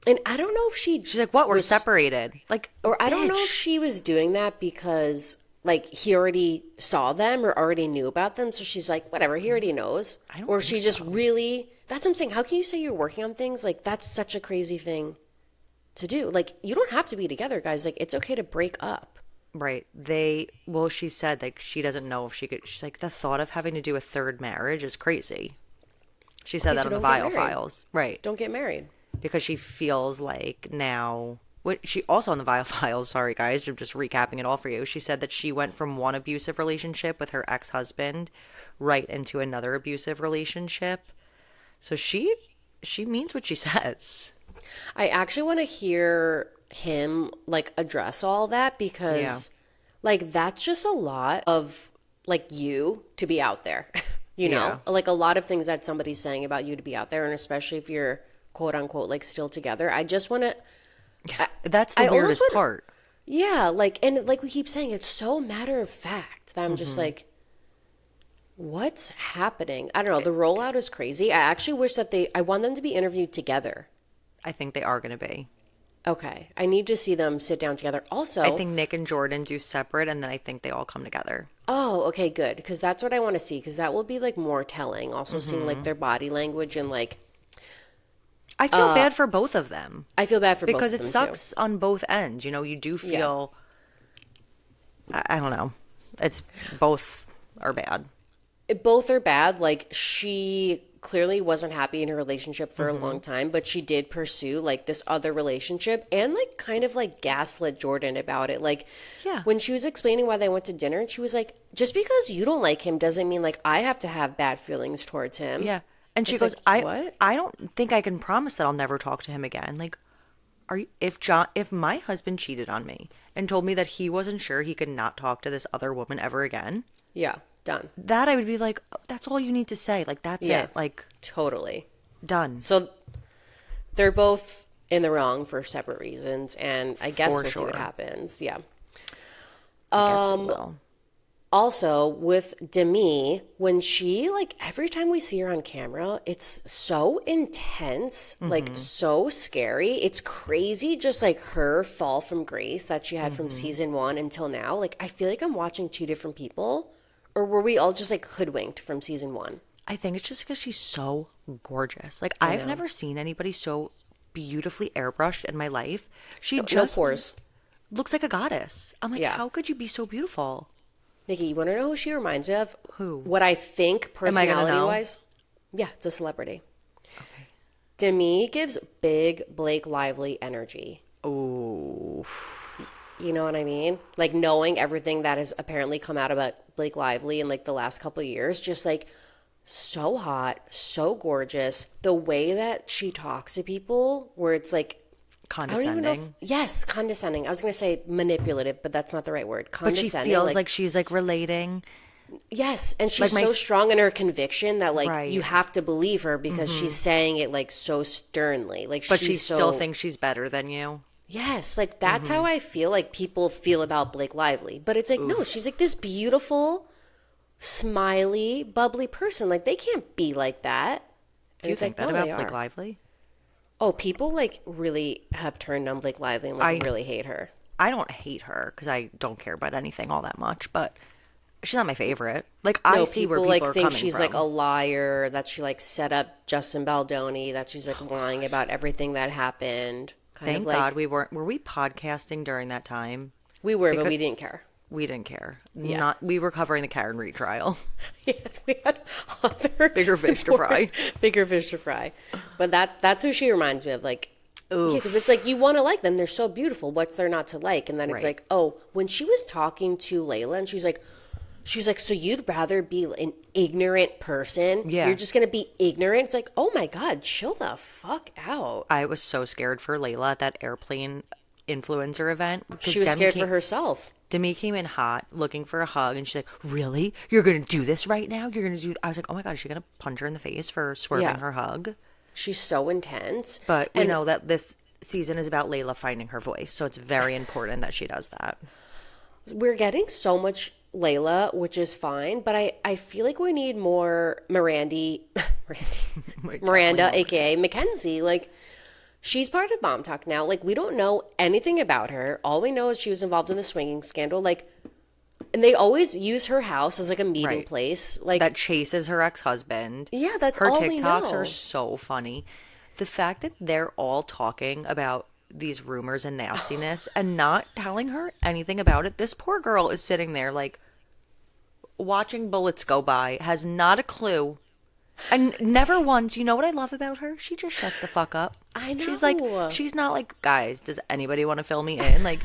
and I don't know if she She's like, what? We're was, separated. Like, or I don't know if bitch. she was doing that because, like, he already saw them or already knew about them. So she's like, whatever, he already knows. I don't Or think she just so. really, that's what I'm saying. How can you say you're working on things? Like, that's such a crazy thing to do. Like, you don't have to be together, guys. Like, it's okay to break up. Right. Well, she said like she doesn't know if she could. She's like, the thought of having to do a third marriage is crazy. She said Okay, that so on the don't get Vile married. Files. Right. Don't get married. Because she feels like now. What she also on the Vile Files, sorry guys, I'm just recapping it all for you. She said that she went from one abusive relationship with her ex-husband right into another abusive relationship. So she means what she says. I actually want to hear him like address all that Yeah. because like that's just a lot of like you to be out there. You know, Yeah. like a lot of things that somebody's saying about you to be out there and especially if you're quote unquote like still together. I just want to That's the I almost weirdest want part. yeah, like and like we keep saying it's so matter of fact that I'm just Hmm. like what's happening? I don't know. The rollout is crazy. I actually wish that I want them to be interviewed together. I think they are going to be. Okay. I need to see them sit down together. I Also, think Nick and Jordan do separate, and then I think they all come together. oh, okay, good. Because that's what I want to see. Because that will be like more telling. Also, seeing like Hmm. their body language and like, I feel bad for both of them I feel bad for both because of it them too. sucks on both ends. You do Yeah. feel, I don't know, it's both are bad. Both are bad. Like, she clearly wasn't happy in her relationship for a long Hmm. time, but she did pursue like this other relationship and like kind of like gaslit Jordan about it. Like, Yeah. when she was explaining why they went to dinner, and she was like, just because you don't like him doesn't mean like I have to have bad feelings towards him. Yeah. And she It's goes, like, what? I don't think I can promise that I'll never talk to him again. Like, if my husband cheated on me and told me that he wasn't sure he could not talk to this other woman ever again, Yeah, done. that I would be like, "Oh, that's all you need to say. Like, that's Yeah, it. Like, totally. done. So they're both in the wrong for separate reasons, and I guess For we'll see what sure. happens. Yeah. I guess we will. Also, with Demi, when she, like, every time we see her on camera, it's so intense, like, Hmm. so scary. It's crazy, just like her fall from grace that she had from Hmm. season one until now. Like, I feel like I'm watching two different people. Or were we all just, like, hoodwinked from season one? I think it's just because she's so gorgeous. Like, I I've know. never seen anybody so beautifully airbrushed in my life. She No, no just pores. looks like a goddess. I'm like, Yeah. how could you be so beautiful? Nikki, you want to know who she reminds me of? Who? What I think Am I gonna personality know? wise? Yeah, it's a celebrity. Okay. Demi gives big Blake Lively energy. Oh, You know what I mean? Like knowing everything that has apparently come out about Blake Lively in like the last couple of years, just like so hot, so gorgeous. The way that she talks to people, where it's like, I don't even know if, condescending. yes, condescending. I was going to say manipulative, but that's not the right word. But she Condescending, feels like, like she's like relating. yes. And Like she's my so strong in her conviction that like you right. have to believe her because she's saying it like so sternly. Like But she she's still so, thinks she's better than you. yes, like that's how I feel like people feel about Blake Lively. But it's like, no, she's like this beautiful, smiley, bubbly person. Like they can't be like that. Do And you it's think like, that no, they about Blake are. Lively? Oh, people like really have turned on Blake Lively and like I really hate her. I don't hate her because I don't care about anything all that much, but she's not my favorite. Like I No, see where people people like are think coming she's like a from. liar, that she like set up Justin Baldoni, that she's like lying about everything that happened. Kind of Thank God like we weren't. Were we podcasting during that time? we were, but Because we didn't care. we didn't care. Yeah. Not we were covering the Karen Reed trial. Yes, we had other Bigger fish to important- fry. bigger fish to fry. But that's who she reminds me of. Like, yeah, because it's Oof. like you want to like them. They're so beautiful. What's there not to like? And then it's Right. like, oh, when she was talking to Layla, and she's like, She's like, so you'd rather be an ignorant person? You're Yeah. just going to be ignorant? It's like, oh my God, chill the fuck out. I was so scared for Layla at that airplane influencer event because She was scared for herself. Demi came in hot looking for a hug and she's like, really? You're going to do this right now? You're going to do. I was like, oh my God, is she going to punch her in the face for swerving Yeah. her hug? She's so intense. But we And know that this season is about Layla finding her voice. So it's very important that she does that. we're getting so much Layla, which is fine, but I feel like we need more Miranda, aka Mackenzie. Like, she's part of Mom Talk now. Like, we don't know anything about her. All we know is she was involved in the swinging scandal. Like, and they always use her house as like a meeting Right. place. Like, That chases her ex-husband. yeah, that's Her all we TikToks know. are so funny. The fact that they're all talking about these rumors and nastiness and not telling her anything about it. This poor girl is sitting there like watching bullets go by, has not a clue. And never once, you know what I love about her? She just shuts the fuck up. I She's like, know. she's not like, guys, does anybody want to fill me in? Like,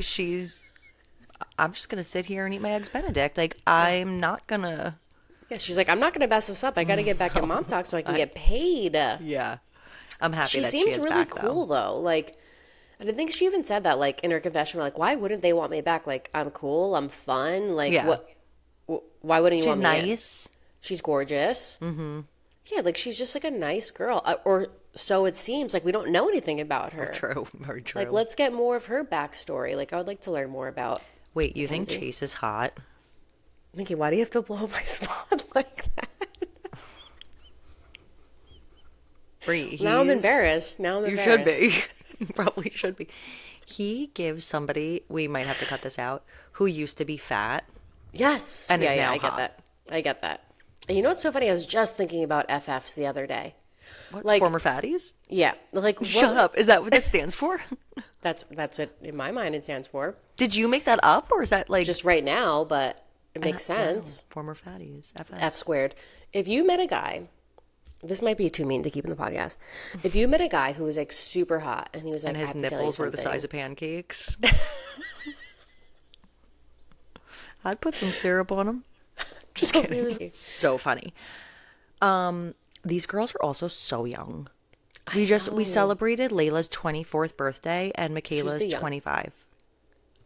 I'm just going to sit here and eat my eggs Benedict. Like, I'm not going to. Yeah, she's like, I'm not going to mess this up. I got to get back in Mom Talk so I can get paid. Yeah. I'm happy She that seems she is really back, cool though. Like, and I think she even said that like in her confessional, like, why wouldn't they want me back? Like, I'm cool, I'm fun. Like, Yeah. what? Why wouldn't you She's want me? nice. She's gorgeous. Mm-hmm. Yeah, like she's just like a nice girl, or so it seems. Like we don't know anything about her. True. Very true. Like, let's get more of her backstory. Like, I would like to learn more about. Wait, you think Mackenzie. Chase is hot? Nikki, why do you have to blow my spot like that? Bree, Now I'm embarrassed. Now I'm You embarrassed. should be. You probably should be. He gives somebody, we might have to cut this out, who used to be fat. Yes. And yeah, is yeah, now I get hot. that. I get that. And you know what's so funny? I was just thinking about FFs the other day. What, Like- former fatties? Yeah, like Shut up. Is that what that stands for? That's what in my mind it stands for. Did you make that up or is that like Just right now, but it makes sense. former fatties? FF. F squared. If you met a guy, this might be too mean to keep in the podcast. If you met a guy who was like super hot and he was like, And I his have to tell you nipples were the something. size of pancakes. I'd put some syrup on them. Just He kidding. was- It's so funny. These girls are also so young. We celebrated Layla's 24th birthday and Michaela's the young- 25.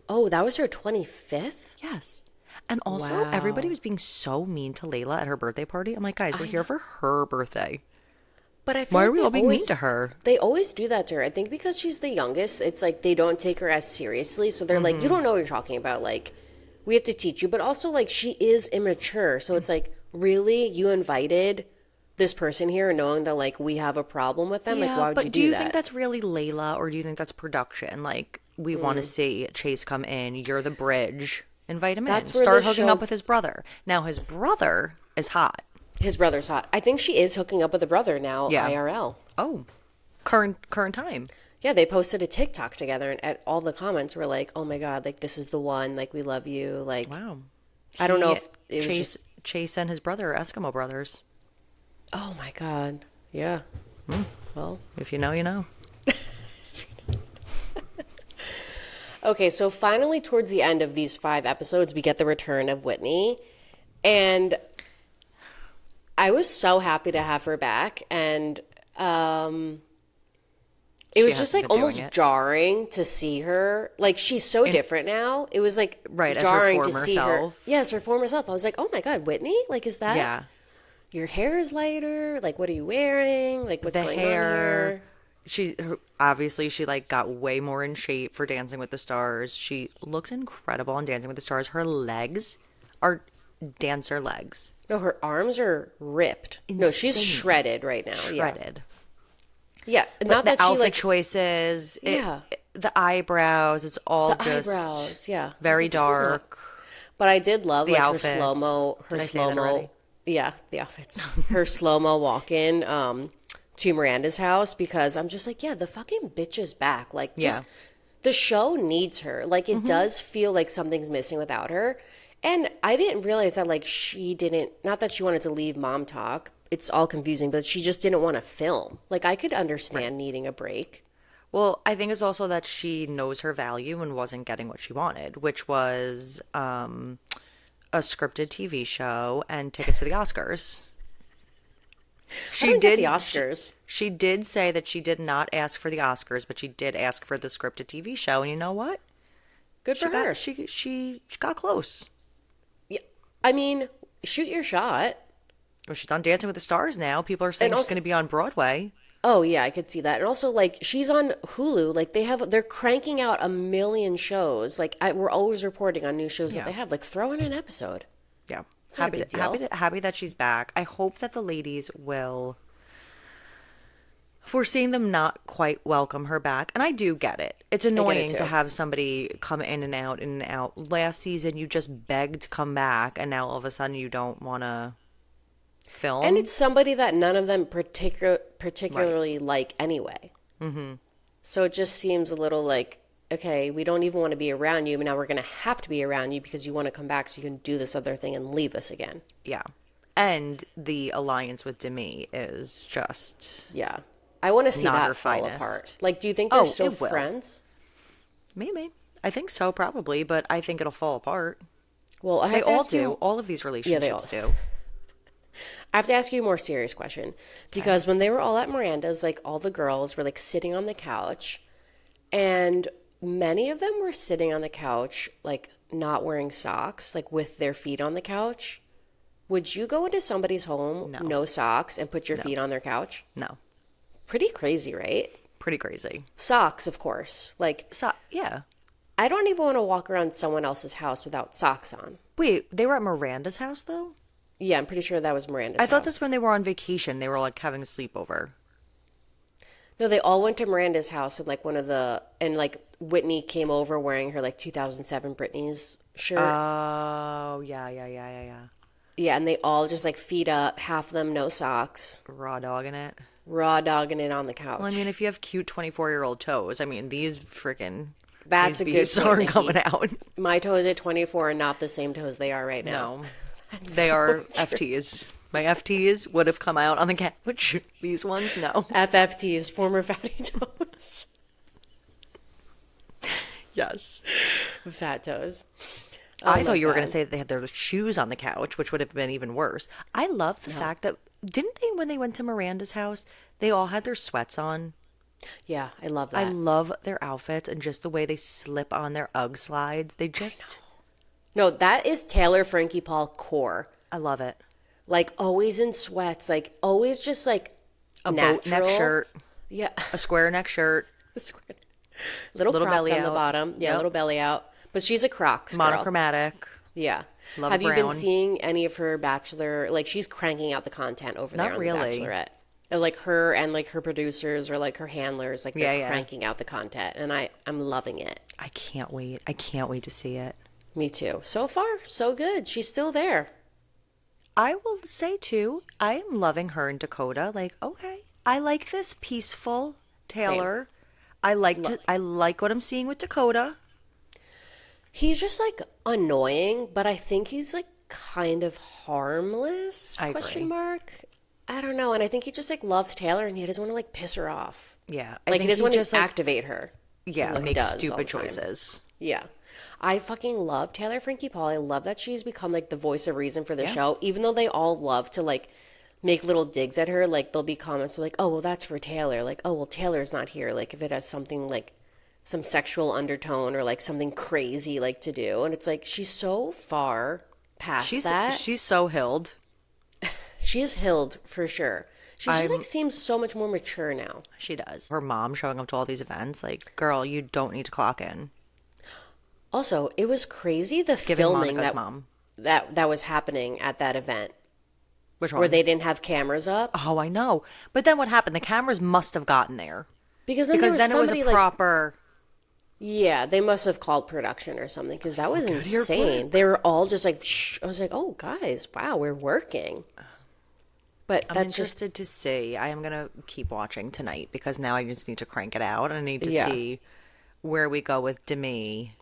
Oh, that was her 25th? Yes. And also, everybody Wow. was being so mean to Layla at her birthday party. I'm like, guys, we're here for her birthday. But I feel Why like are we they all being always, mean to her? They always do that to her. I think because she's the youngest, it's like they don't take her as seriously. So they're like, you don't know what you're talking about. Like, we have to teach you. But also, like, she is immature. So it's like, really? You invited this person here knowing that, like, we have a problem with them? Like, why would but you do do you that? think that's really Layla or do you think that's production? Like, we want to see Chase come in. You're the bridge. Invite him That's in. where Start the hooking show- up with his brother. Now, his brother is hot. His brother's hot. I think she is hooking up with a brother now, Yeah. IRL. Oh, current time. Yeah, they posted a TikTok together, and all the comments were like, "Oh my God, like this is the one. Like we love you." Like Wow. I don't know if it was Chase, just. Chase and his brother are Eskimo brothers. Oh my God. Yeah. Well. If you know, you know. Okay, so finally, towards the end of these 5 episodes, we get the return of Whitney, and I was so happy to have her back, and it was just hasn't like been doing almost it. jarring to see her. Like she's so different now. It was like Right, as her jarring to former see her. self. Yes, her former self. I was like, oh my God, Whitney? Like, is that Yeah. your hair is lighter? Like, what are you wearing? Like, what's The going on hair. here? Obviously she like got way more in shape for Dancing with the Stars. She looks incredible on Dancing with the Stars. Her legs are dancer legs. No, her arms are ripped. No, she's Insane. shredded right now. Shredded. Yeah, But not the that she outfit like choices, Yeah. the eyebrows, it's all the just eyebrows. Yeah, I was very like, this is not- dark. But I did love The like outfits. her slow mo. Her Did I say slow that mo. already? Yeah, the outfits. Her slow mo walk in to Miranda's house because I'm just like, yeah, the fucking bitch is back. Like, just Yeah. the show needs her. Like, it does feel like something's missing without her. And I didn't realize that like she didn't. Not that she wanted to leave Mom Talk. It's all confusing, but she just didn't want to film. Like, I could understand needing a break. Well, I think it's also that she knows her value and wasn't getting what she wanted, which was a scripted TV show and tickets to the Oscars. I She don't get the did Oscars. she did say that she did not ask for the Oscars, but she did ask for the scripted TV show, and you know what? Good for her. She got close. Yeah. I mean, shoot your shot. Well, she's on Dancing with the Stars now. People are saying And she's also, going to be on Broadway. oh yeah, I could see that. And also, like, she's on Hulu. Like, they're cranking out a million shows. Like, we're always reporting on new shows that Yeah. they have. Like, throw in an episode. Yeah. It's not a big deal. Happy that she's back. I hope that the ladies will. We're seeing them not quite welcome her back, and I do get it. It's I get it annoying to too. have somebody come in and out, in and out. Last season, you just begged to come back, and now all of a sudden you don't want to And film. it's somebody that none of them Right. particularly like anyway. So it just seems a little like, okay, we don't even want to be around you, but now we're going to have to be around you because you want to come back so you can do this other thing and leave us again. Yeah. And the alliance with Demi is just Yeah. I want to see not her that fall apart. finest. Like, do you think they're Oh, still it will. friends? Maybe. I think so, probably, but I think it'll fall apart. Well, I They have to all ask do. you. All of these Yeah, they all. relationships do. I have to ask you a more serious question because when they were all at Miranda's, like all the girls were like sitting on the couch, and many of them were sitting on the couch like not wearing socks, like with their feet on the couch. Would you go into somebody's home, No. no socks, and put your feet on their couch? No. Pretty crazy, right? Pretty crazy. Socks, of course. Like, So, yeah. I don't even want to walk around someone else's house without socks on. Wait, they were at Miranda's house, though? Yeah, I'm pretty sure that was Miranda's I thought house. that's when they were on vacation. They were, like, having a sleepover. No, they all went to Miranda's house and like like Whitney came over wearing her like 2007 Britney's shirt. Oh, yeah. Yeah, and they all just like feet up, half of them no socks, Raw dogging it. raw dogging it on the couch. Well, I mean, if you have cute 24-year-old toes, I mean, these freaking... That's these a good beasts point, aren't Nikki. coming out. My toes at 24 are not the same toes they are right now. No. That's They so are true. FTs. My FTs would have come out on the couch. These ones, no. FFTs, former fatty toes. Yes. Fat toes. I Oh thought my you were going God. to say that they had their shoes on the couch, which would have been even worse. I love the fact that, didn't they, when they went to Miranda's house, they all had their sweats on? Yeah, I love I that. love their outfits and just the way they slip on their UGG slides. They just, No, that is Taylor Frankie Paul core. I love it. Like always in sweats, like always just like A natural. boat neck shirt, Yeah. a square neck shirt, Little Little cropped belly on the out. bottom. Yeah, Yep. little belly out. But she's a Crocs girl. monochromatic. Yeah. Love Have you been brown. seeing any of her Bachelor? Like she's cranking out the content over Not there on really. The Bachelorette. Like her and like her producers or like her handlers, like they're Yeah. cranking out the content, and I'm loving it. I can't wait. I can't wait to see it. Me too. So far, so good. She's still there. I will say too, I am loving her and Dakota. Like, okay, I like this peaceful Taylor. I like what I'm seeing with Dakota. He's just like annoying, but I think he's like kind of harmless? I agree. Question mark. I don't know, and I think he just like loves Taylor, and he doesn't want to like piss her off. Yeah, Like he think doesn't want just to like, activate her. yeah, Well, he make does all stupid the time. choices. Yeah. I fucking love Taylor Frankie Paul. I love that she's become like the voice of reason for the Yeah. show, even though they all love to like make little digs at her. Like there'll be comments like, oh, well, that's for Taylor. Like, oh, well, Taylor's not here. Like if it has something like some sexual undertone or like something crazy like to do. And it's like she's so far past that. She's so hilled. She is hilled for sure. She just I'm- like seems so much more mature now. She does. Her mom showing up to all these events, like, girl, you don't need to clock in. Also, it was crazy the Giving filming Monica's mom. that was happening at that event Which where one? they didn't have cameras up. Oh, I know. But then what happened? The cameras must have gotten there Because then because there was then it was somebody a like, proper. yeah, they must have called production or something because that was your insane. They were all just like, shh. I was like, oh, guys, wow, we're working. But I'm that's just, interested to see. I am gonna keep watching tonight because now I just need to crank it out. I need to Yeah. see where we go with Demi.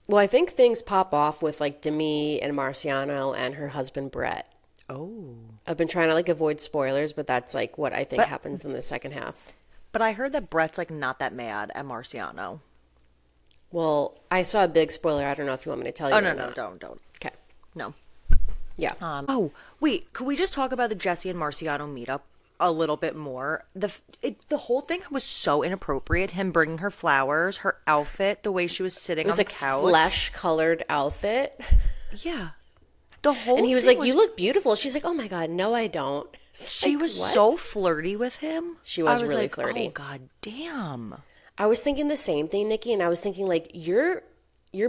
well, I think things pop off with like Demi and Marciano and her husband Brett. Oh, I've been trying to like avoid spoilers, but that's like what I think happens in the second half. but I heard that Brett's like not that mad at Marciano. Well, I saw a big spoiler. I don't know if you want me to tell you. Oh or no, not. don't. Okay. No. Yeah. Oh, wait. Could we just talk about the Jesse and Marciano meetup a little bit more? The whole thing was so inappropriate. Him bringing her flowers, her outfit, the way she was It sitting was on the like couch. flesh colored outfit. Yeah. The And whole he was thing like, "You was, look beautiful." She's like, "Oh my God, no, I don't." It's she like, was so what? flirty with him. She I was was really like, oh, flirty. God damn. I was thinking the same thing, Nikki, and I was thinking like you're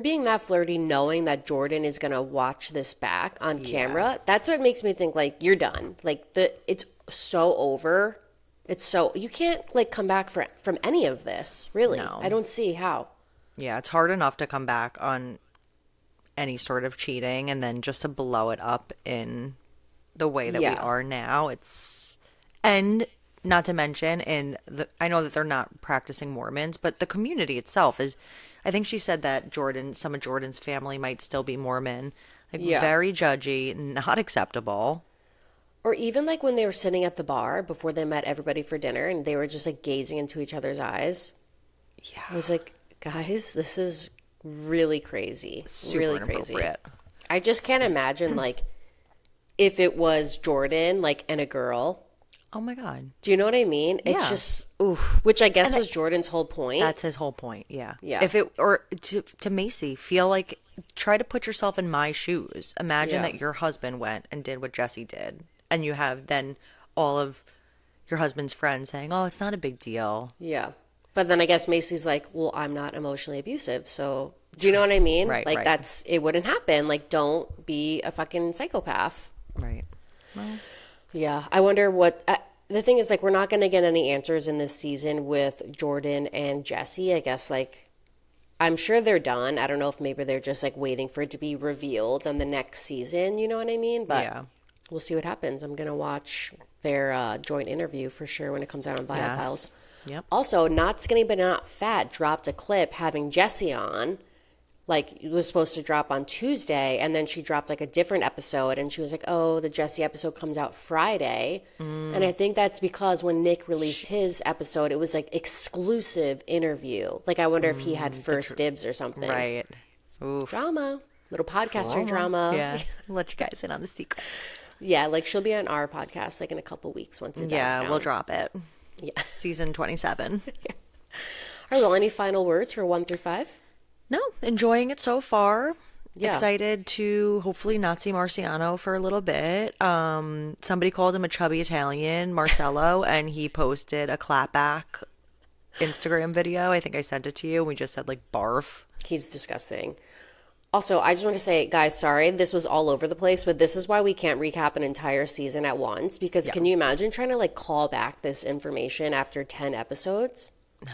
being that flirty knowing that Jordan is gonna watch this back on Yeah. camera. That's what makes me think like you're done. Like it's so over. It's so you can't like come back from any of this, really. I No. don't see how. Yeah, it's hard enough to come back on any sort of cheating and then just to blow it up in the way that we Yeah. are now. And not to mention I know that they're not practicing Mormons, but the community itself is, I think she said that some of Jordan's family might still be Mormon, like Yeah. very judgy, not acceptable. Or even like when they were sitting at the bar before they met everybody for dinner and they were just like gazing into each other's eyes. I Yeah, was like, guys, this is really crazy. super Really crazy. inappropriate. I just can't imagine like if it was Jordan like and a girl. Oh my God. Do you know what I mean? It's Yeah. just oof, which I guess And was Jordan's whole point. that's his whole point. Yeah. Yeah. If it, or to Macy, feel like, try to put yourself in my shoes. Imagine Yeah. that your husband went and did what Jesse did. And you have then all of your husband's friends saying, oh, it's not a big deal. Yeah. But then I guess Macy's like, well, I'm not emotionally abusive. So do you know what I mean? Right, Like right. it wouldn't happen. Like don't be a fucking psychopath. Right. Well, Yeah. I wonder the thing is like we're not going to get any answers in this season with Jordan and Jesse. I guess like I'm sure they're done. I don't know if maybe they're just like waiting for it to be revealed on the next season. You know what I mean? But yeah. we'll see what happens. I'm going to watch their joint interview for sure when it comes out on Bio Files. Yes. Yep. Also, Not Skinny But Not Fat dropped a clip having Jessie on. Like, it was supposed to drop on Tuesday, and then she dropped like a different episode, and she was like, oh, the Jessie episode comes out Friday. And I think that's because when Nick released his episode, it was like exclusive interview. Like, I wonder if he had first dibs or something. Right. Oof. Drama. Little podcaster drama. Yeah. Let you guys in on the secret. Yeah, like she'll be on our podcast like in a couple weeks once it dies Yeah, down. we'll drop it. Yeah. Season 27. All right, well, any final words for 1 through 5? No, enjoying it so far. Yeah. Excited to hopefully not see Marciano for a little bit. Somebody called him a chubby Italian, Marcello, and he posted a clapback Instagram video. I think I sent it to you. We just said like barf. He's disgusting. Also, I just want to say, guys, sorry, this was all over the place, but this is why we can't recap an entire season at once. Because can you imagine trying to like call back this information after 10 episodes? No,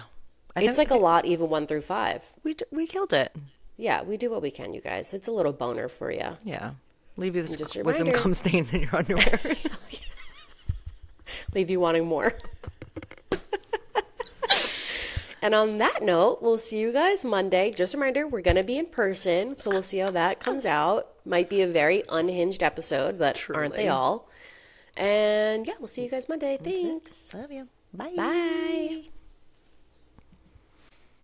It's like a lot, even 1 through 5. we killed it. Yeah, we do what we can, you guys. It's a little boner for you. Yeah, leave you Just a with some reminder. cum stains in your underwear. Leave you wanting more. And on that note, we'll see you guys Monday. Just a reminder, we're going to be in person, so we'll see how that comes out. Might be a very unhinged episode, but aren't they Truly. all? And yeah, we'll see you guys Monday. Thanks. Love you. Bye. Bye.